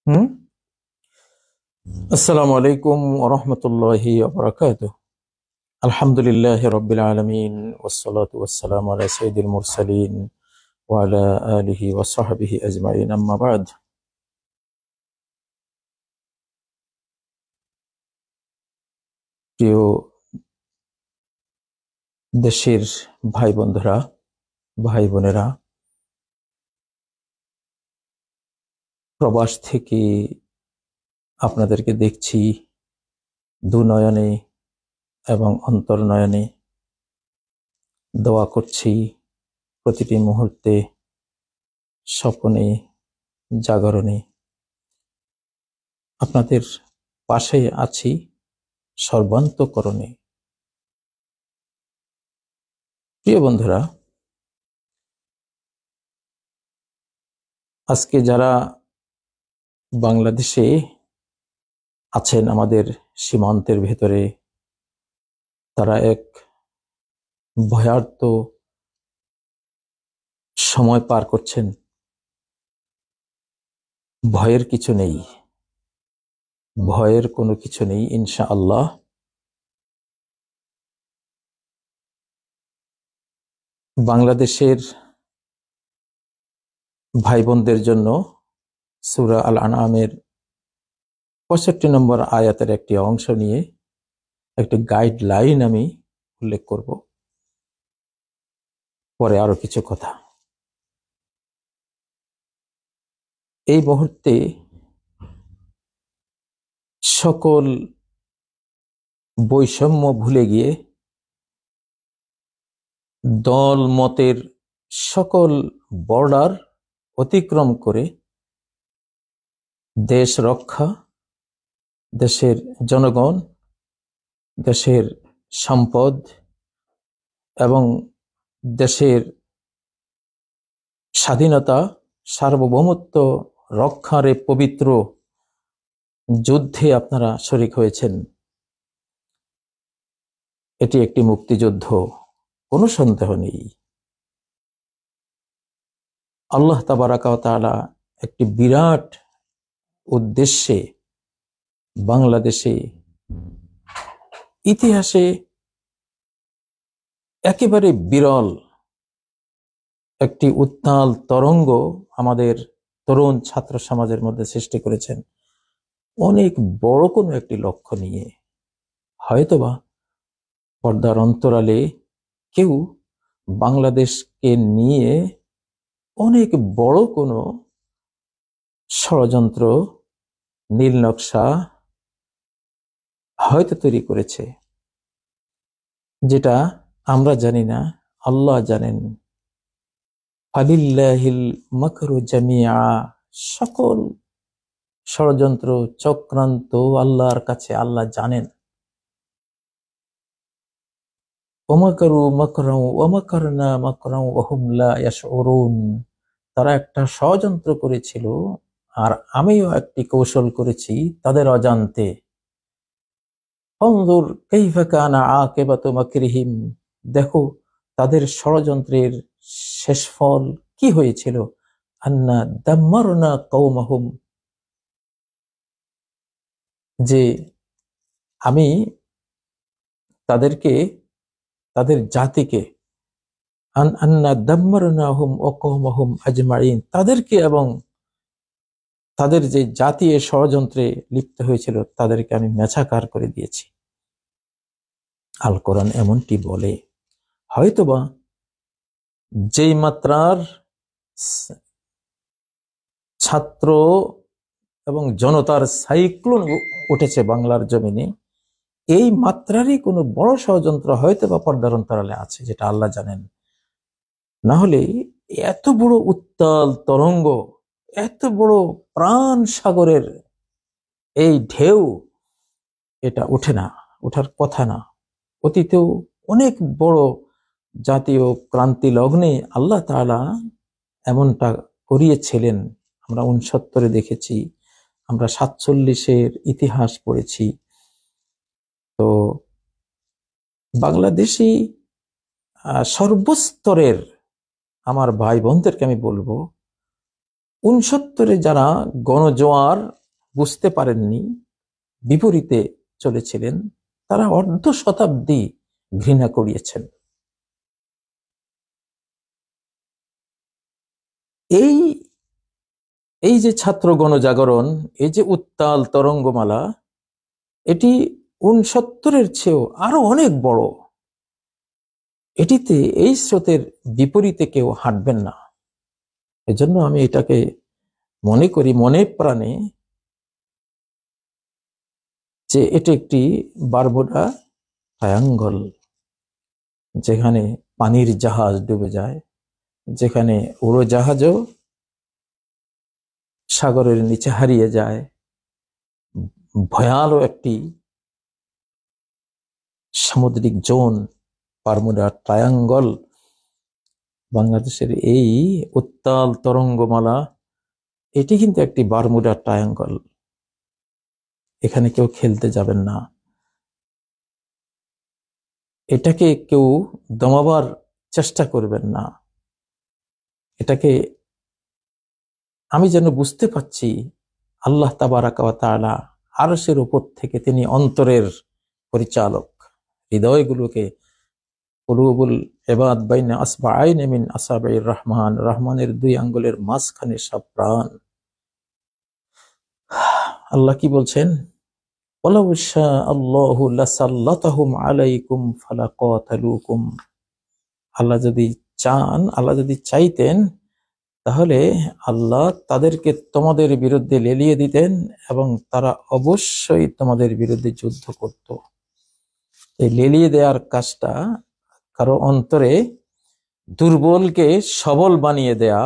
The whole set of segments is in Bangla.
হুম। আসসালামু আলাইকুম ওয়া রাহমাতুল্লাহি ওয়া বারাকাতুহু। আলহামদুলিল্লাহি রাব্বিল আলামিন ওয়াসসালাতু ওয়াসসালামু আলা সাইয়্যিদিল মুরসালিন ওয়া আলা আলিহি ওয়া সাহবিহি আজমাইন, আম্মা বা'দ। প্রিয় দেশের ভাই বন্ধুরা, ভাই বোনেরা, প্রবাস থেকে আপনাদেরকে দেখছি দুনয়নে এবং অন্তর্নয়নে। দোয়া করছি প্রতিটি মুহূর্তে, স্বপনে, জাগরণে আপনাদের পাশে আছি সর্বান্তঃকরণে। প্রিয় বন্ধুরা, আজকে যারা বাংলাদেশে আছেন আমাদের সীমান্তের ভেতরে, তারা এক ভয়ার্ত সময় পার করছেন। ভয়ের কিছু নেই, ভয়ের কোনো কিছু নেই ইনশাআল্লাহ। বাংলাদেশের ভাই বোনদের জন্য সূরা আল আনআমের ৬৫ নম্বর আয়াতের একটি অংশ নিয়ে একটি গাইডলাইন আমি উল্লেখ করব, পরে আরো কিছু কথা। এই মুহূর্তে সকল বৈষম্য ভুলে গিয়ে, দল মতের সকল বর্ডার অতিক্রম করে দেশ রক্ষা, দেশের জনগণ, দেশের সম্পদ এবং দেশের স্বাধীনতা সার্বভৌমত্ব রক্ষার এই পবিত্র যুদ্ধে আপনারা শরীক হয়েছেন। এটি একটি মুক্তিযুদ্ধ, কোনো সন্দেহ নেই। আল্লাহ তাবারাকা ওয়া তাআলা একটি বিরাট উদ্দেশ্যে বাংলাদেশে ইতিহাসে একেবারে বিরল একটি উত্তাল তরঙ্গ আমাদের তরুণ ছাত্র সমাজের মধ্যে সৃষ্টি করেছেন, অনেক বড় কোনো একটি লক্ষ্য নিয়ে। হয়তোবা পর্দার অন্তরালে কেউ বাংলাদেশকে নিয়ে অনেক বড় কোনো ষড়যন্ত্র, নীল নকশা হয়তো তৈরি করেছে, যেটা আমরা জানি না, আল্লাহ জানেন। ফালিল্লাহিল মাকরু জামিআ, সকল ষড়যন্ত্র চক্রান্ত আল্লাহর কাছে, আল্লাহ জানেন। ওমাকারু মাকরাও ওয়ামাকারনা মাকরাও ওয়া হুম লা ইয়াশউরুন, তারা একটা ষড়যন্ত্র করেছিল আর আমিও একটি কৌশল করেছি তাদের অজান্তে। ফানজুর কাইফা কানা আকিবাতু মাকরিহিম, দেখো তাদের ষড়যন্ত্রের শেষ ফল কি হয়েছিল। আন্না দাম্মারনা কওমাহুম, যে আমি তাদেরকে, তাদের জাতিকে, আন্না দাম্মারনাহুম ওয়া কওমাহুম আজমাইন, তাদেরকে এবং তাদের যে জাতি এ ষড়যন্ত্রে লিপ্ত হয়েছিল তাদেরকে আমি মেছাকার করে দিয়েছি। আল কোরআন এমনটি বলে। হয়তোবা যেই মাত্রার ছাত্র এবং জনতার সাইক্লোন উঠেছে বাংলার জমিনে, এই মাত্রারই কোনো বড় ষড়যন্ত্র হয়তোবা পর্দার অন্তরালে আছে, যেটা আল্লাহ জানেন। না হলে এত বড় উত্তাল তরঙ্গ, এত বড় প্রাণ সাগরের এই ঢেউ, এটা ওঠে না, ওঠার কথা না। অতীতেও অনেক বড় জাতীয় ক্রান্তি লগ্নে আল্লাহ তাআলা এমনটা করিয়েছিলেন। আমরা ৬৯ দেখেছি, আমরা ৪৭-এর ইতিহাস পড়েছি। তো বাংলাদেশি সর্বস্তরের আমার ভাই বোনদেরকে আমি বলবো, ৬৯-এ যারা গণজোয়ার বুঝতে পারেননি, বিপরীতে চলেছিলেন, তারা অর্ধ শতাব্দী ঘৃণা করিয়েছেন। এই এই যে ছাত্র গণজাগরণ, এই যে উত্তাল তরঙ্গমালা, এটি 69-এর চেয়েও আরো অনেক বড়। এটিতে এই স্রোতের বিপরীতে কেউ হাঁটবেন না। এজন্য আমি এটাকে মনে করি মনে প্রাণে যে এটি একটি বারমুডা ট্রায়াঙ্গল, যেখানে পানির জাহাজ ডুবে যায়, যেখানে উড়োজাহাজও সাগরের নিচে হারিয়ে যায়। ভয়াল একটি সামুদ্রিক জোন বারমুডা ট্রায়াঙ্গল। বাংলাদেশের এই উত্তাল তরঙ্গমালা, এটি কিন্তু একটি বারমুডা ট্রায়াঙ্গল। এখানে কেউ খেলতে যাবেন না, এটাকে কেউ দমাবার চেষ্টা করবেন না। এটাকে আমি যেন বুঝতে পাচ্ছি আল্লাহ তাবারাকা ওয়া তাআলা আরশের উপর থেকে তিনি অন্তরের পরিচালক। হৃদয়গুলোকে, কুলুবুল ইবাদ বাইনা আসবাআইন মিন আসাবির রহমান, রহমানের 2 আঙ্গুলের মাঝখানে সব প্রাণ। আল্লাহ কি বলছেন? ওয়ালাউ শাআল্লাহু লাসাল্লাতাহুম আলাইকুম ফালাকাতালুকুম। আল্লাহ যদি চান, আল্লাহ যদি চাইতেন, তাহলে আল্লাহ তাদেরকে তোমাদের বিরুদ্ধে লেলিয়ে দিতেন এবং তারা অবশ্যই তোমাদের বিরুদ্ধে যুদ্ধ করত। এই লেলিয়ে দেওয়ার কাজটা কারো অন্তরে দুর্বলকে সবল বানিয়ে দেয়া,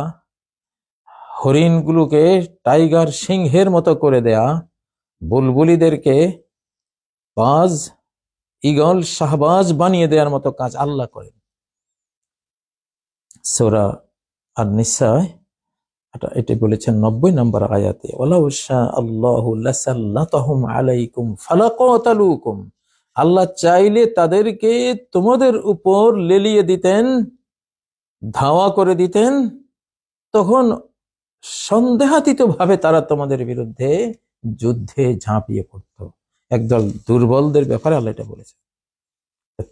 হরিণগুলোকে টাইগার সিংহের মতো করে দেয়া, বুলবুলিদেরকে বাজ ঈগল শাহবাজ বানিয়ে দেওয়ার মতো কাজ আল্লাহ করেন। সূরা আর-নিসা এটি বলেছেন 90 নম্বর আয়াতে, ওয়ালাউ শাআল্লাহু লাসাল্লাতাহুম আলাইকুম ফালাকাতালুকুম। আল্লাহ চাইলে তাদেরকে তোমাদের উপর লেলিয়ে দিতেন, ধাওয়া করে দিতেন, তখন সন্দেহাতীত ভাবে তারা তোমাদের বিরুদ্ধে যুদ্ধে ঝাঁপিয়ে পড়ত। একদল দুর্বলদের ব্যাপারে আল্লাহ এটা বলেছে।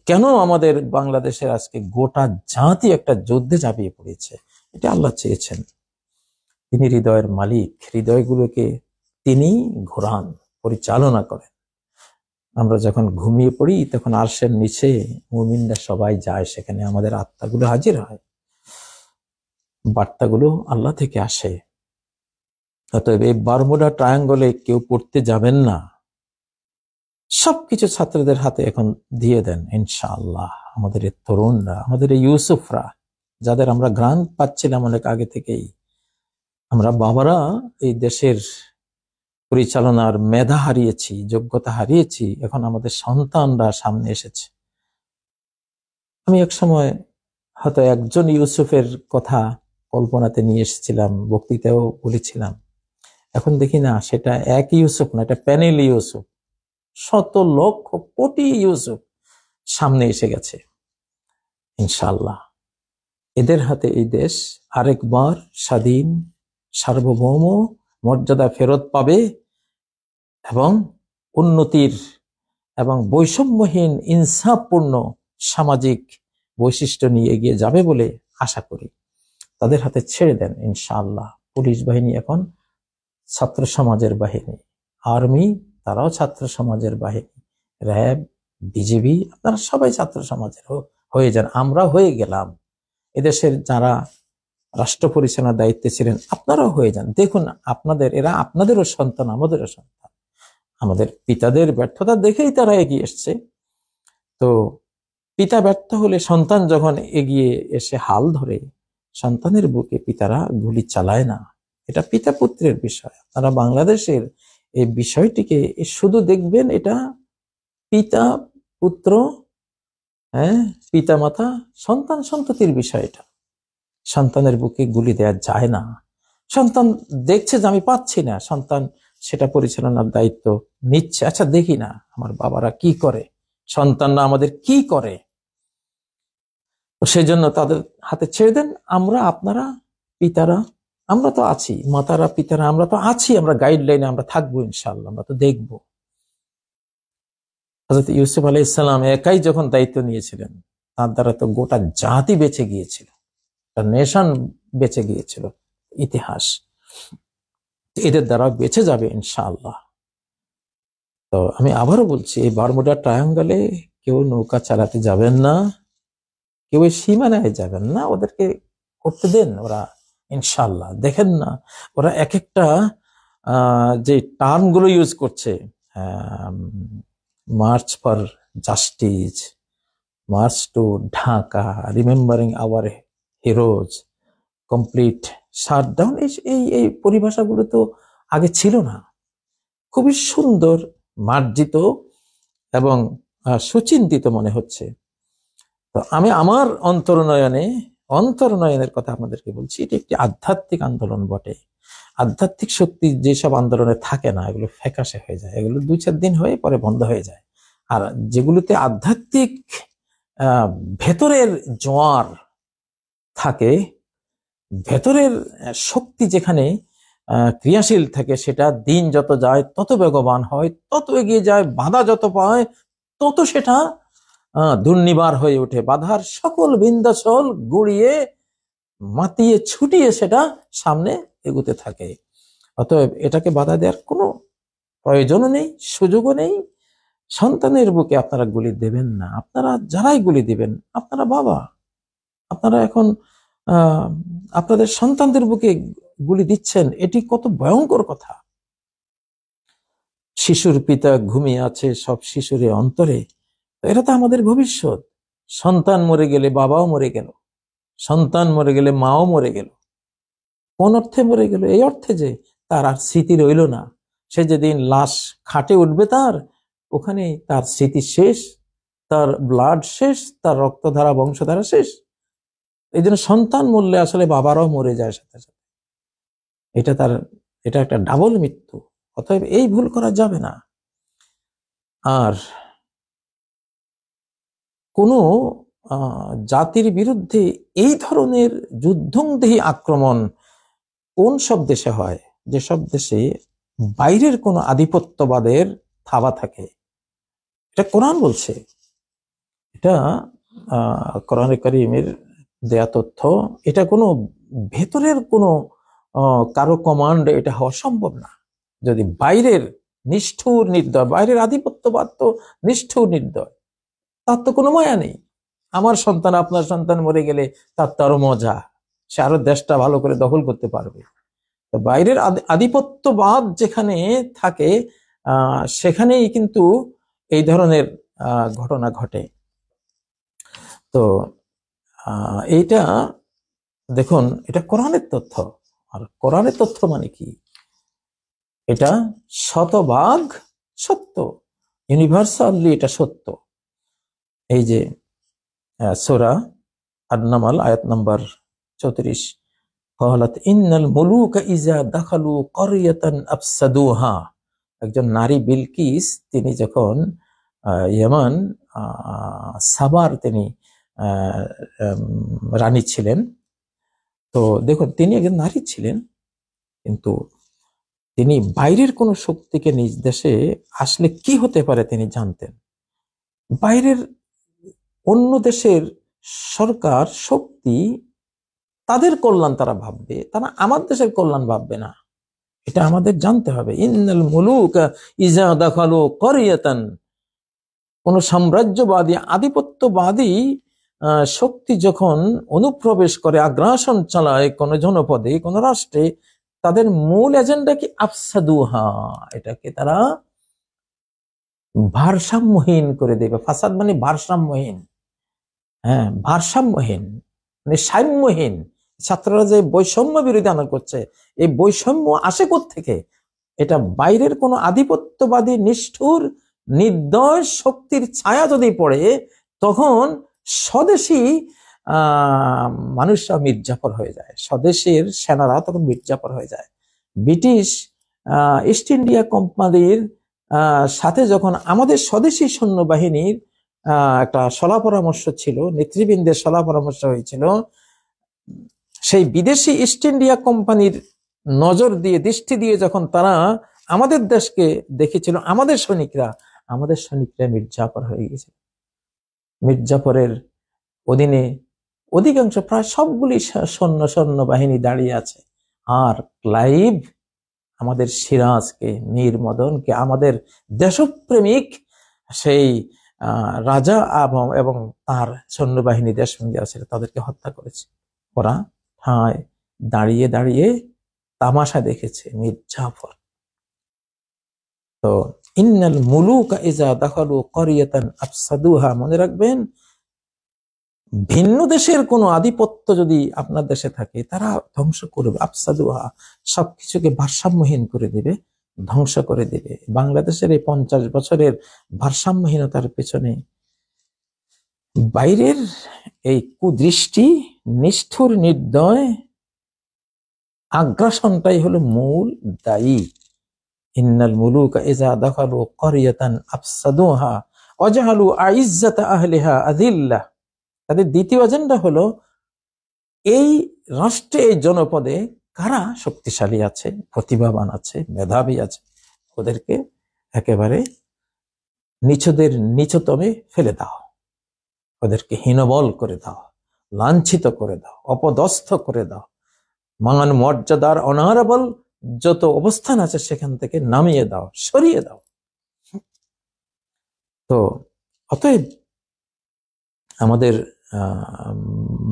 কেন আমাদের বাংলাদেশের আজকে গোটা জাতি একটা যুদ্ধে ঝাঁপিয়ে পড়েছে? এটা আল্লাহ চেয়েছেন। তিনি হৃদয়ের মালিক, হৃদয়গুলোকে তিনি ঘোরান, পরিচালনা করেন। আমরা যখন ঘুমিয়ে পড়ি তখন আরশের নিচে মুমিনরা সবাই যায়, সেখানে আমাদের আত্মাগুলো হাজির হয়, বার্তাগুলো আল্লাহ থেকে আসে। অতএব এই বারমুডা ট্রায়াঙ্গলে কেউ পড়তে যাবেন না। সবকিছু ছাত্রদের হাতে এখন দিয়ে দেন ইনশাআল্লাহ। আমাদের এই তরুণরা, আমাদের এই ইউসুফরা, যাদের আমরা গ্রাণ পাচ্ছিলাম অনেক আগে থেকেই, আমরা বাবারা এই দেশের পরিচালনার মেধা হারিয়েছি, যোগ্যতা হারিয়েছি, এখন আমাদের সন্তানরা সামনে এসেছে। আমি এক সময় হয়তো একজন ইউসুফের কথা কল্পনাতে নিয়ে এসেছিলাম, বক্তৃতাও বলেছিলাম। এখন দেখি না, সেটা এক ইউসুফ না, এটা প্যানেল ইউসুফ, শত লক্ষ কোটি ইউসুফ সামনে এসে গেছে ইনশাআল্লাহ। এদের হাতে এই দেশ আরেকবার স্বাধীন, সার্বভৌম মর্যাদা ফেরত পাবে এবং উন্নতির এবং বৈষম্যহীন ইনসাফপূর্ণ সামাজিক বৈশিষ্ট্য নিয়ে এগিয়ে যাবে বলে আশা করি। তাদের হাতে ছেড়ে দেন ইনশাআল্লাহ। পুলিশ বাহিনী এখন ছাত্র সমাজের বাহিনী, আর্মি তারাও ছাত্র সমাজের বাহিনী, র্যাব, বিজিবি আপনারা সবাই ছাত্র সমাজের হয়ে যান। আমরা হয়ে গেলাম। এদেশের যারা রাষ্ট্র পরিচালনার দায়িত্বে ছিলেন আপনারাও হয়ে যান। দেখুন আপনাদের, এরা আপনাদেরও সন্তান, আমাদেরও সন্তান। আমাদের পিতাদের ব্যর্থতা দেখেই তারা এগিয়ে এসছে। তো পিতা ব্যর্থ হলে সন্তান যখন এগিয়ে এসে হাল ধরে, সন্তানের বুকে পিতারা গুলি চালায় না। এটা পিতা পুত্রের বিষয়। আপনারা বাংলাদেশের এই বিষয়টিকে শুধু দেখবেন, এটা পিতা পুত্র, পিতা মাতা সন্তান সন্ততির বিষয়। এটা সন্তানের বুকে গুলি দেয়া যায় না। সন্তান দেখছে যে আমি পাচ্ছি না, সন্তান সেটা পরিচালনার দায়িত্ব নিচ্ছে। আচ্ছা দেখি না আমার বাবারা কি করে, সন্তানরা আমাদের কি করে, সেই জন্য তাদের হাতে ছেড়ে দেন। আমরা আপনারা পিতারা আমরা তো আছি, মাতারা পিতারা আমরা তো আছি, আমরা গাইডলাইনে আমরা থাকবো ইনশাআল্লাহ, আমরা তো দেখবো। হযরত ইউসুফ আলাইহিস সালাম একাই যখন দায়িত্ব নিয়েছিলেন, তার দ্বারা তো গোটা জাতি বেঁচে গিয়েছিল, একটা নেশন বেঁচে গিয়েছিল, ইতিহাস এদের দ্বারা বেঁচে যাবে ইনশাআল্লাহ। তো আমি আবারও বলছি, এই বারমুডা ট্রায়াঙ্গলে কেউ নৌকা চালাতে যাবেন না, কেউ সীমানায় যাবেন না, ওদেরকে করতে দেন, ওরা ইনশাআল্লাহ। দেখেন না ওরা এক একটা যে টার্ম গুলো ইউজ করছে, march for justice, march to Dhaka, remembering our heroes, complete shutdown, এই এই পরিভাষাগুলো তো আগে ছিল না। খুবই সুন্দর, মার্জিত এবং সুচিন্তিত মনে হচ্ছে। তো আমি আমার অন্তর্নয়নের কথা আপনাদেরকে বলছি। এটি একটি আধ্যাত্মিক আন্দোলন বটে। আধ্যাত্মিক শক্তি যেসব আন্দোলনে থাকে না, এগুলো ফ্যাকাশে হয়ে যায়, এগুলো 2-4 দিন হয়ে পরে বন্ধ হয়ে যায়। আর যেগুলোতে আধ্যাত্মিক ভেতরের জোয়ার থাকে, ভেতরের শক্তি যেখানে ক্রিয়াশীল থাকে, সেটা দিন যত যায় তত বেগবান হয়, তত এগিয়ে যায়, বাধা যত পায় তত সেটা দুর্নিবার হয়ে ওঠে, বাধার সকল বিন্ধ্যাচল গুড়িয়ে মাতিয়ে ছুটিয়ে সেটা সামনে এগুতে থাকে। অতএব এটাকে বাধা দেওয়ার কোনো প্রয়োজনও নেই, সুযোগও নেই। সন্তানের বুকে আপনারা গুলি দেবেন না। আপনারা যারাই গুলি দিবেন, আপনারা বাবা, আপনারা এখন আপনাদের সন্তানদের বুকে গুলি দিচ্ছেন, এটি কত ভয়ঙ্কর কথা। শিশুর পিতা ঘুমিয়ে আছে সব শিশুর অন্তরে, এরা তো আমাদের ভবিষ্যৎ। সন্তান মরে গেলে বাবাও মরে গেল, সন্তান মরে গেলে মাও মরে গেল। কোন অর্থে মরে গেল? এই অর্থে যে তার আর স্মৃতি রইল না। সে যেদিন লাশ খাটে উঠবে, তার ওখানে তার স্মৃতি শেষ, তার ব্লাড শেষ, তার রক্তধারা বংশধারা শেষ। এই জন্য সন্তান মরলে আসলে বাবারাও মরে যায় সাথে সাথে। এটা একটা ডাবল মৃত্যু। অতএব এই ভুল করা যাবে না। আর কোনো জাতির বিরুদ্ধে এই ধরনের যুদ্ধংদেহী আক্রমণ কোন সব দেশে হয়? যেসব দেশে বাইরের কোনো আধিপত্যবাদের থাবা থাকে। এটা কোরআন বলছে, এটা কোরআনে কারীমের দেয়া তথ্য। এটা কোনো ভেতরের কোনো কারো কমান্ড এটা হওয়া সম্ভব না। যদি বাইরের নিষ্ঠুর নির্দয়, বাইরের আধিপত্যবাদ তো নিষ্ঠুর নির্দয়, তার তো কোনো মায়া নেই। আমার সন্তান আপনার সন্তান মরে গেলে তার তো আরো মজা, সে আরো দেশটা ভালো করে দখল করতে পারবে। তো বাইরের আধিপত্যবাদ যেখানে থাকে, সেখানেই কিন্তু এই ধরনের ঘটনা ঘটে। তো এইটা দেখুন, এটা কোরআনের তথ্য। আর কোরআনের তথ্য মানে কি? এটা শতভাগ সত্য, ইউনিভার্সালি এটা সত্য। এই যে সূরা আন-নামল আয়াত নাম্বার 34, ক্বালাত ইন্নাল মুলুকা ইযা দাখালু ক্বরিয়াতান আফসাদুহা। একজন নারী বিলকিস, তিনি যখন ইয়ামান সাবার তিনি রানী ছিলেন। তো দেখুন, তিনি একজন নারী ছিলেন, কিন্তু তিনি বাইরের কোন শক্তিকে নিজ দেশে আসলে কি হতে পারে তিনি জানতেন। বাইরের অন্য দেশের সরকার শক্তি, তাদের কল্যাণ তারা ভাববে, তারা আমার দেশের কল্যাণ ভাববে না। এটা আমাদের জানতে হবে। ইন্নাল মুলুকা ইযা দাখালু ক্বরিয়াতান, কোন সাম্রাজ্যবাদী আধিপত্যবাদী শক্তি যখন অনুপ্রবেশ করে, আগ্রাসন চালায় কোন জনপদে, কোন রাষ্ট্রে, তাদের মূল এজেন্ডা কি? আফসাদুহা, এটাকে তারা ভারসাম্যহীন করে দেবে। ফাসাদ মানে ভারসাম্যহীন, হ্যাঁ, ভারসাম্যহীন মানে সাম্যহীন। ছাত্ররা যে বৈষম্য বিরোধী আন্দোলন করছে, এই বৈষম্য আসে কোত্থেকে? এটা বাইরের কোন আধিপত্যবাদী নিষ্ঠুর নির্দয় শক্তির ছায়া যদি পড়ে, তখন স্বদেশী মানুষরা মির্জাফর হয়ে যায়, স্বদেশের সেনারা তখন মির্জাফর হয়ে যায়। ব্রিটিশ ইস্ট ইন্ডিয়া কোম্পানির সাথে যখন আমাদের স্বদেশী সৈন্যবাহিনীর একটা সলা পরামর্শ ছিল, নেতৃবৃন্দের সলা পরামর্শ হয়েছিল, সেই বিদেশি ইস্ট ইন্ডিয়া কোম্পানির নজর দিয়ে, দৃষ্টি দিয়ে যখন তারা আমাদের দেশকে দেখেছিল, আমাদের সৈনিকরা মির্জাফর হয়ে গেছে। মির্জাফরের অধীনে অধিকাংশ, প্রায় সবগুলি সৈন্য বাহিনী দাঁড়িয়ে আছে। আর ক্লাইভ আমাদের সিরাজকে, মীর মদনকে, আমাদের দেশপ্রেমিক সেই রাজা এবং তার সৈন্যবাহিনী, দেশবন্দী আছে, তাদেরকে হত্যা করেছে। ওরা ঠায় দাঁড়িয়ে দাঁড়িয়ে তামাশা দেখেছে মির্জাফর। তো ইন্নাল মুলুকা ইজা দাখালু ক্বরিয়াতান আফসাদুহা, মনে রাখবেন, ভিন্ন দেশের কোনো আধিপত্য যদি আপনার দেশে থাকে, তারা ধ্বংস করবে। আফসাদুহা, সবকিছুকে ভারসাম্যহীন করে দিবে, ধ্বংস করে দিবে। বাংলাদেশের এই 50 বছরের ভারসাম্যহীনতার পেছনে বাইরের এই কুদৃষ্টি, নিষ্ঠুর নির্দয় আগ্রাসনটাই হলো মূল দায়ী। ইন্নাল মুলুকা ইজা দাখালু ক্বরিয়াতান আফসাদুহা ওয়াজআলু আইজ্জাতা আহলিহা আযিল্লাহ। তাদের দ্বিতীয় এজেন্ডা হলো এই রাষ্ট্রে, এই জনপদে কারা শক্তিশালী আছে, প্রতিভাবান আছে, মেধাবী আছে, ওদেরকে একেবারে নিচুদের নিচতমে ফেলে দাও, ওদেরকে হীনবল করে দাও, লাঞ্ছিত করে দাও, অপদস্থ করে দাও, মান মর্যাদার অনারেবল যত অবস্থান আছে সেখান থেকে নামিয়ে দাও, সরিয়ে দাও। তো অতএব আমাদের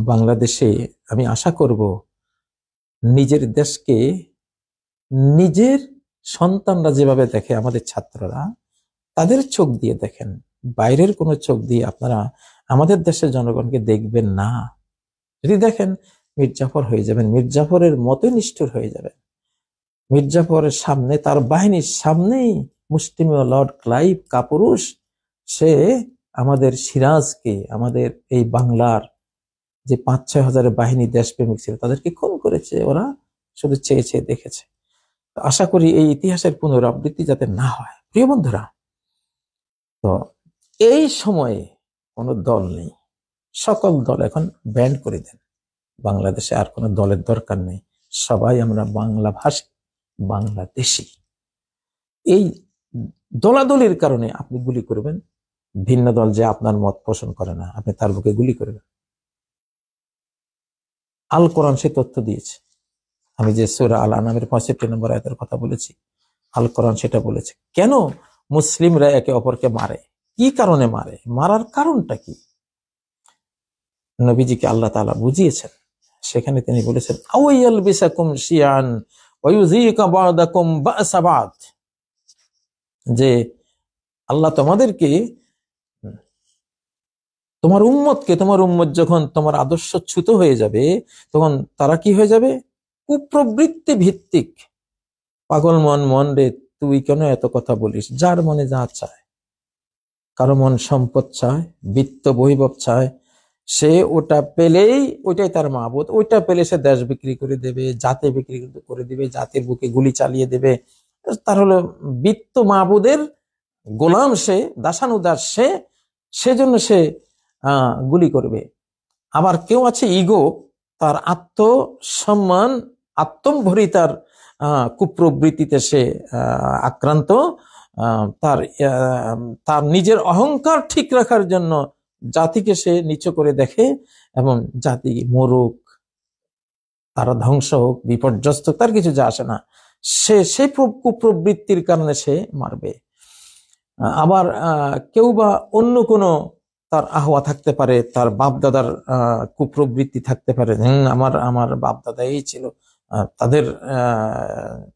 বাংলাদেশে আমি আশা করব নিজের দেশকে নিজের সন্তানরা যেভাবে দেখে, আমাদের ছাত্ররা তাদের চোখ দিয়ে দেখেন, বাইরের কোনো চোখ দিয়ে আপনারা আমাদের দেশের জনগণকে দেখবেন না। যদি দেখেন, মির্জাফর হয়ে যাবেন, মির্জাফরের মতোই নিষ্ঠুর হয়ে যাবেন। মির্জাফরের সামনে, তার বাহিনীর সামনেই মুষ্টিমেয় লর্ড ক্লাইভ কাপুরুষ, সে আমাদের সিরাজকে, আমাদের এই বাংলার যে 5-6 হাজারের বাহিনী দেশপ্রেমিক ছিল, তাদেরকে খুন করেছে। ওরা শুধু চেয়ে চেয়ে দেখেছে। আশা করি এই ইতিহাসের পুনরাবৃত্তি যাতে না হয়। প্রিয় বন্ধুরা, তো এই সময়ে কোনো দল নেই, সকল দল এখন ব্যান্ড করে দেন। বাংলাদেশে আর কোনো দলের দরকার নেই, সবাই আমরা বাংলা ভাষী, বাংলাদেশি। এই দলাদলির কারণে আপনি গুলি করবেন, ভিন্ন দল যে আপনার মত পোষণ করে না, আপনি তার বুকে গুলি করবেন। আল কোরআন সে তথ্য দিয়েছে। আমি যে সূরা আল আনামের 65 নম্বর আয়াতের কথা বলেছি, আল কোরআন সেটা বলেছে। কেন মুসলিমরা একে অপরকে মারে, কি কারণে মারে, মারার কারণটা কি, নবীজিকে আল্লাহ তাআলা বুঝিয়েছেন। সেখানে তিনি বলেছেন, আওয়াইয়াল বিসাকুম শিয়ান ওয়া ইউযিকা বা'দাকুম বা'সা বা'দ, যে আল্লাহ তোমাদেরকে, তোমার উম্মত যখন তোমার আদর্শচ্যুত হয়ে যাবে, তখন তারা কি হয়ে যাবে, কুপ্রবৃত্তি ভিত্তিক। পাগল মন রে, তুই কেন এত কথা বলিস, যার মনে যা চায়, কারো মন সম্পদ চায়, বিত্ত বৈভব চায়, সে ওটা পেলেই ওইটাই তার মাবুদ, ওইটা পেলে সে দেশ বিক্রি করে দেবে, জাতি বিক্রি করে দিবে, জাতির বুকে গুলি চালিয়ে দেবে। তার হলো বিত্ত মাবুদের গোলাম, সে দাসানুদাস, সেজন্য সে গুলি করবে। আবার কেউ আছে ইগো, তার আত্মসম্মান, আত্মম্ভরিতার কুপ্রবৃত্তিতে সে আক্রান্ত, তার নিজের অহংকার ঠিক রাখার জন্য জাতিকে সে নিচু করে দেখে, এবং জাতি মরুক, তারা ধ্বংস হোক, বিপর্যস্ত, তার কিছু যা আসে না, সে কুপ্রবৃত্তির কারণে সে মারবে। আবার কেউ বা অন্য কোনো তার আহ্বা থাকতে পারে, তার বাপদাদার কুপ্রবৃত্তি থাকতে পারে, আমার বাপদাদা এই ছিল,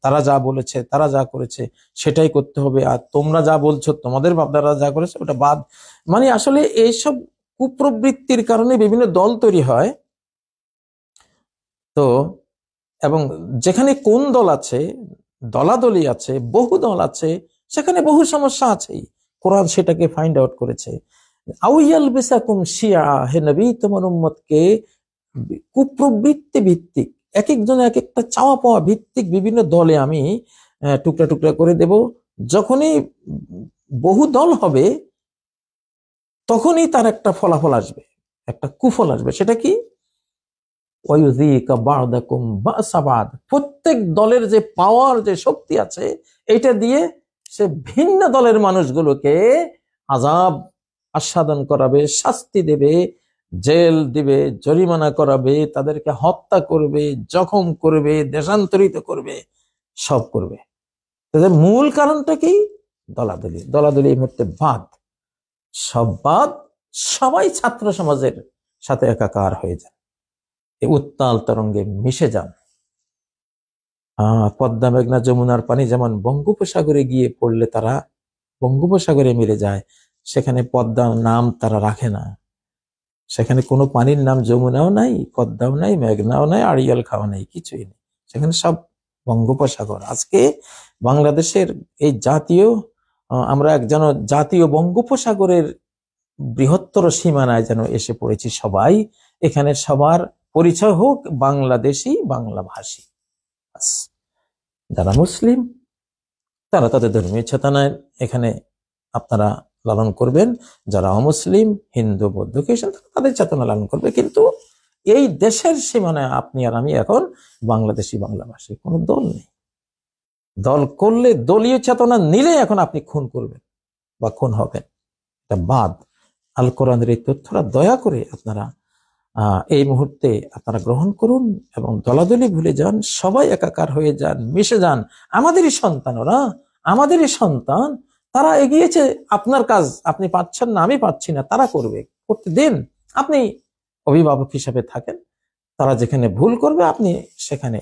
তারা যা বলেছে, তারা যা করেছে সেটাই করতে হবে, আর তোমরা যা বলছো, তোমাদের বাপদাদা যা করেছে ওটা বাদ। মানে আসলে এইসব কুপ্রবৃত্তির কারণে বিভিন্ন দল তৈরি হয়। তো এবং যেখানে কোন দল আছে, দলাদলি আছে, বহু দল আছে, সেখানে বহু সমস্যা আছেই। কোরআন সেটাকে ফাইন্ড আউট করেছে। আউয়াল বিসাকুম শিয়া, হে নবী, তোমার উম্মতকে কুপ্রবৃত্তি ভিত্তিক, এক একজন এক একটা চাওয়া পাওয়া ভিত্তিক বিভিন্ন দলে আমি টুকরা টুকরা করে দেব। যখনই বহু দল হবে, তখনই তার একটা ফলাফল আসবে, একটা কুফল আসবে। সেটা কি? ওয়ায়ুযীকা বা'দাকুম বা'সা বা'দ। প্রত্যেক দলের যে পাওয়ার, যে শক্তি আছে, এটা দিয়ে সে ভিন্ন দলের মানুষগুলোকে আযাব আস্বাদন করাবে, শাস্তি দেবে, জেল দিবে, জরিমানা করাবে, তাদেরকে হত্যা করবে, জখম করবে, দেশান্তরিত করবে, সব করবে। তাদের মূল কারণটা কি? দলাদলি। দলাদলি এই মুহূর্তে বাদ, সব বাদ, সবাই ছাত্র সমাজের সাথে একাকার হয়ে যান, এই উত্তাল তরঙ্গে মিশে যান। পদ্মা, মেঘনা, যমুনার পানি যেমন বঙ্গোপসাগরে গিয়ে পড়লে তারা বঙ্গোপসাগরে মিলে যায়, সেখানে পদ্মার নাম তারা রাখে না। সেখানে কোনো পানির নাম যমুনাও নাই, পদ্মাও নাই, মেঘনাও নাই, আড়িয়াল খাওয়া নেই, কিছুই নেই। সেখানে সব বঙ্গোপসাগর। আজকে বাংলাদেশের এই জাতীয়, আমরা যেন জাতীয় বঙ্গোপসাগরের বৃহত্তর সীমানায় যেন এসে পড়েছি সবাই। এখানে সবার পরিচয় হোক বাংলাদেশি, বাংলা ভাষী। যারা মুসলিম তারা তাদের ধর্মীয় চেতনায় এখানে আপনারা লালন করবেন, যারা অমুসলিম, হিন্দু, বৌদ্ধ, খ্রিস্টান, তাদের চেতনা লালন করবে। কিন্তু এই দেশের সীমানায় আপনি আর আমি এখন বাংলাদেশি, বাংলাভাষী, কোনো দল নেই। দল করলে, দলীয় চেতনা নিলে এখন আপনি খুন করবেন বা খুন হবেন, এটা বাদ। আল কোরআনের এই তথ্যটা দয়া করে আপনারা এই মুহূর্তে আপনারা গ্রহণ করুন এবং দলাদলি ভুলে যান, সবাই একাকার হয়ে যান, মিশে যান। আমাদেরই সন্তান ওরা, আমাদেরই সন্তান, তারা এগিয়েছে। আপনার কাজ আপনি পাচ্ছেন না, আমি পাচ্ছি না, তারা করবে, করতে দিন। আপনি অভিভাবক হিসাবে থাকেন, তারা যেখানে ভুল করবে আপনি সেখানে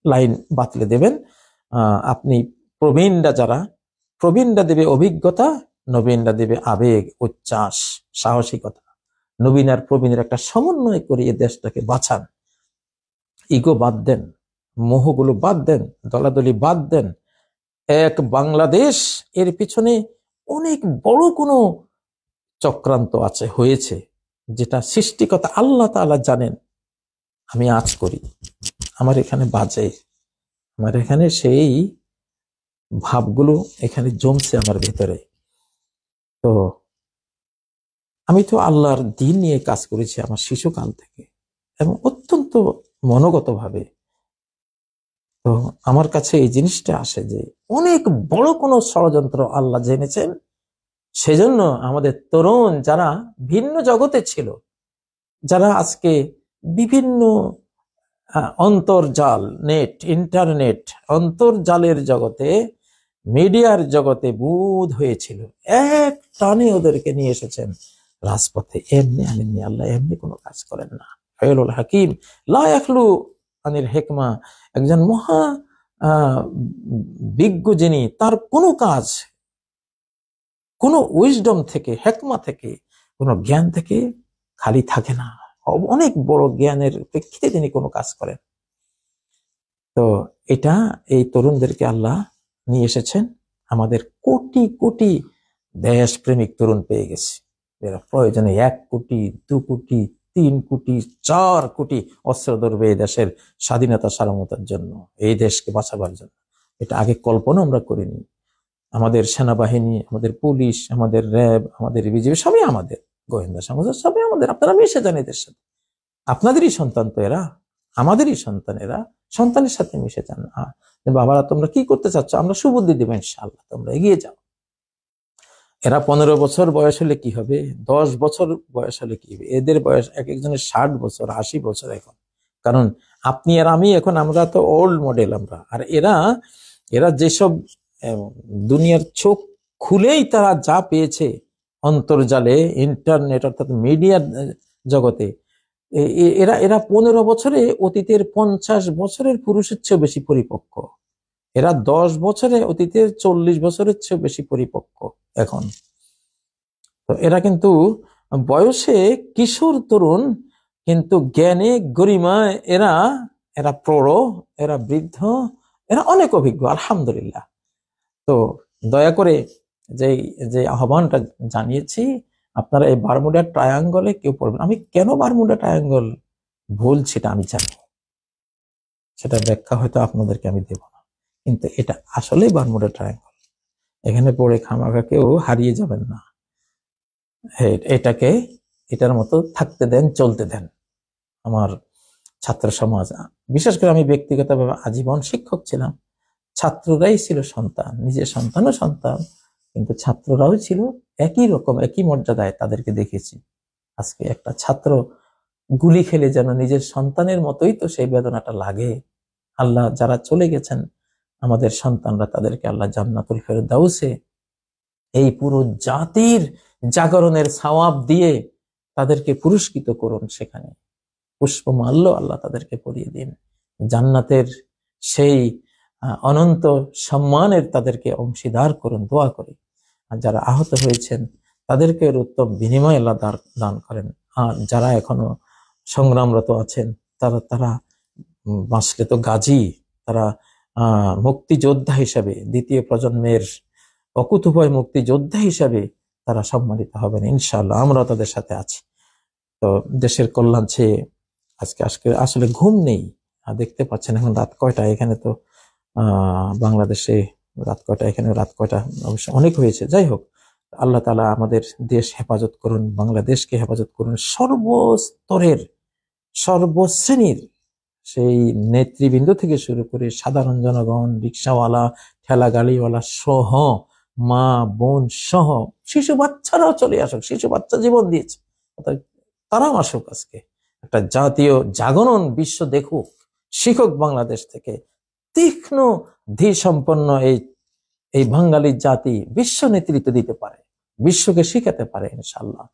লাইন বাতলে দেবেন। আপনি প্রবীণরা, যারা প্রবীণরা দেবে অভিজ্ঞতা, নবীনরা দেবে আবেগ, উচ্ছ্বাস, সাহসিকতা। নবীন আর প্রবীণের একটা সমন্বয় করিয়ে দেশটাকে বাঁচান। ইগো বাদ দেন, মোহগুলো বাদ দেন, দলাদলি বাদ দেন। এক বাংলাদেশ, এর পিছনে অনেক বড় কোনো চক্রান্ত আছে, হয়েছে, যেটা সৃষ্টিকর্তা আল্লাহ তাআলা জানেন। আমি আজ করি, আমার এখানে বাজে, আমার এখানে সেই ভাবগুলো এখানে জমছে আমার ভেতরে। তো আমি তো আল্লাহর দিন নিয়ে কাজ করেছি আমার শিশুকাল থেকে, এবং অত্যন্ত মনোগতভাবে। তো আমার কাছে এই জিনিসটা আসে যে অনেক বড় কোনো ষড়যন্ত্র আল্লাহ জেনেছেন। সেজন্য আমাদের তরুণ যারা ভিন্ন জগতে ছিল, যারা আজকে বিভিন্ন অন্তর্জাল, নেট, ইন্টারনেট, অন্তর্জালের জগতে, মিডিয়ার জগতে বুঁদ হয়েছিল, এক টানে ওদেরকে নিয়ে এসেছেন রাজপথে। এমনি আনেননি, আল্লাহ এমনি কোনো কাজ করেন না। ফায়লুল হাকিম লা ইয়াখলু আনিল হিকমা, একজন মহা বিজ্ঞ যিনি, তার কোনো কাজ কোনো উইজডম থেকে, হেকমা থেকে, কোনো জ্ঞান থেকে খালি থাকে না। অনেক বড় জ্ঞানের প্রেক্ষিতে তিনি কোনো কাজ করেন। তো এটা এই তরুণদেরকে আল্লাহ নিয়ে এসেছেন। আমাদের কোটি কোটি দেশপ্রেমিক তরুণ পেয়ে গেছে, এরা প্রয়োজনে 1 কোটি, 2 কোটি, 3 কোটি, 4 কোটি অস্ত্র ধরবে এই দেশের স্বাধীনতা, সার্বভৌমতার জন্য, এই দেশকে বাঁচাবার জন্য। এটা আগে কল্পনা আমরা করিনি। আমাদের সেনাবাহিনী, আমাদের পুলিশ, আমাদের র্যাব, আমাদের বিজিবি, সবই আমাদের, গোয়েন্দা সংস্থা সবই আমাদের। আপনারা মিশে যান এদের সাথে, আপনাদেরই সন্তান তো এরা, আমাদেরই সন্তান এরা, সন্তানের সাথে মিশে যান। বাবারা তোমরা কি করতে চাচ্ছ, আমরা সুবুদ্ধি দেবো ইনশাআল্লাহ, তোমরা এগিয়ে যাও। এরা 15 বছর বয়স হলে কি হবে, 10 বছর বয়স হলে কি হবে, এদের বয়স এক একজনের 60 বছর, 80 বছর এখন। কারণ আপনি আর আমি এখন, আমরা তো ওল্ড মডেল আমরা, আর এরা যেসব দুনিয়ার চোখ খুলেই তারা যা পেয়েছে অন্তর্জালে, ইন্টারনেট, অর্থাৎ মিডিয়ার জগতে, এরা 15 বছরে অতীতের 50 বছরের পুরুষের চেয়ে বেশি পরিপক্ক। এরা 10 বছরে অতীতের 40 বছরের চেয়ে বেশি পরিপক্ক এখন। তো এরা কিন্তু বয়সে কিশোর তরুণ, কিন্তু জ্ঞানে, গরিমায় এরা প্রৌঢ়, এরা বৃদ্ধ, এরা অনেক অভিজ্ঞ, আলহামদুলিল্লাহ। তো দয়া করে যে আহ্বানটা জানিয়েছি, আপনারা এই বারমুডা ট্রায়াঙ্গলে কেউ পড়বেন। আমি কেন বারমুডা ট্রায়াঙ্গল বলছি এটা আমি জানি, সেটা ব্যাখ্যা হয়তো আপনাদেরকে আমি দেব না, কিন্তু এটা আসলে বারমুডা ট্রায়াঙ্গল। এখানে পড়ে খামাখা কেউ হারিয়ে যাবেন না। এটার মতো থাকতে দেন, চলতে দেন। আমার ছাত্র সমাজ, বিশেষ করে আমি ব্যক্তিগতভাবে আজীবন শিক্ষক ছিলাম, ছাত্ররাই ছিল সন্তান, নিজের সন্তানও সন্তান, কিন্তু ছাত্ররাও ছিল একই রকম, একই মর্যাদায় তাদেরকে দেখেছি। আজকে একটা ছাত্র গুলি খেলে যেন নিজের সন্তানের মতোই তো সেই বেদনাটা লাগে। আল্লাহ যারা চলে গেছেন আমাদের সন্তানরা, তাদেরকে আল্লাহ জান্নাতুল ফেরদাউসে এই পুরো জাতির জাগরণের সওয়াব দিয়ে তাদেরকে পুরস্কৃত করুন, সেখানে পুষ্পমাল্য আল্লাহ তাদেরকে পরিয়ে দিন, জান্নাতের সেই অনন্ত সম্মানের তাদেরকে অংশীদার করুন, দোয়া করি। আর যারা আহত হয়েছেন তাদেরকে উত্তম বিনিময় আল্লাহ দান করেন। আর যারা এখনো সংগ্রামরত আছেন, তারা বাঁচলে তো গাজী, তারা মুক্তিযোদ্ধা হিসাবে, দ্বিতীয় প্রজন্মের অকুতোভয় মুক্তিযোদ্ধা হিসাবে তারা সম্মানিত হবেন ইনশাআল্লাহ। আমরা তাদের সাথে আছি। তো দেশের কল্যাণ চেয়ে আজকে আসলে ঘুম নেই। দেখতে পাচ্ছেন এখন রাত কয়টা, এখানে তো বাংলাদেশে রাত কয়টা, এখানে রাত কয়টা, অবশ্য অনেক হয়েছে। যাই হোক, আল্লাহ তাআলা আমাদের দেশ হেফাজত করুন, বাংলাদেশকে হেফাজত করুন, সর্বস্তরের সর্বশ্রেণীর সেই নেতৃবৃন্দ থেকে শুরু করে সাধারণ জনগণ, রিক্সাওয়ালা, ঠেলা গাড়িওয়ালা সহ, মা বোন সহ, শিশু বাচ্চারাও চলে আসুক, শিশু বাচ্চা জীবন দিয়েছে, তারাও আসুক। আজকে একটা জাতীয় জাগরণ বিশ্ব দেখুক, শিখুক বাংলাদেশ থেকে। তীক্ষ্ণ ধী সম্পন্ন এই বাঙালি জাতি বিশ্ব নেতৃত্ব দিতে পারে, বিশ্বকে শিখাতে পারে ইনশাআল্লাহ।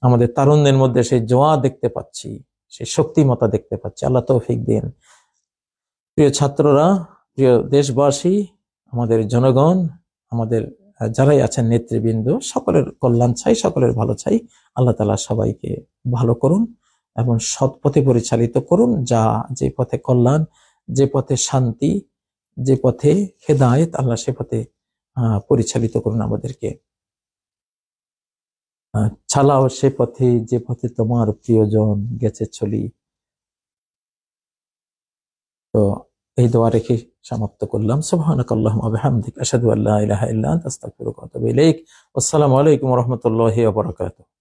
আমাদের তারুণ্যের মধ্যে সেই জোয়া দেখতে পাচ্ছি, সেই শক্তিমত্তা দেখতে পাচ্ছি। আল্লাহ তৌফিক দিন। প্রিয় ছাত্ররা, প্রিয় দেশবাসী, আমাদের জনগণ, আমাদের যারাই আছেন নেতৃবৃন্দ, সকলের কল্যাণ চাই, সকলের ভালো চাই। আল্লাহ তাআলা সবাইকে ভালো করুন এবং সৎ পথে পরিচালিত করুন। যে পথে কল্যাণ, যে পথে শান্তি, যে পথে হেদায়েত, আল্লাহ সে পথে পরিচালিত করুন আমাদেরকে। চালাও সে পথে যে পথে তোমার প্রিয়জন গেছে চলি। তো এই দোয়া রেখে সমাপ্ত করলাম। সুবহানাকাল্লাহুম্মা ওয়া বিহামদিকা আশহাদু আল্লা ইলাহা ইল্লা আনতা আস্তাগফিরুকা ওয়া আতুবু ইলাইক। আসসালামু আলাইকুম ওয়া রাহমাতুল্লাহি ওয়া বারাকাতুহু।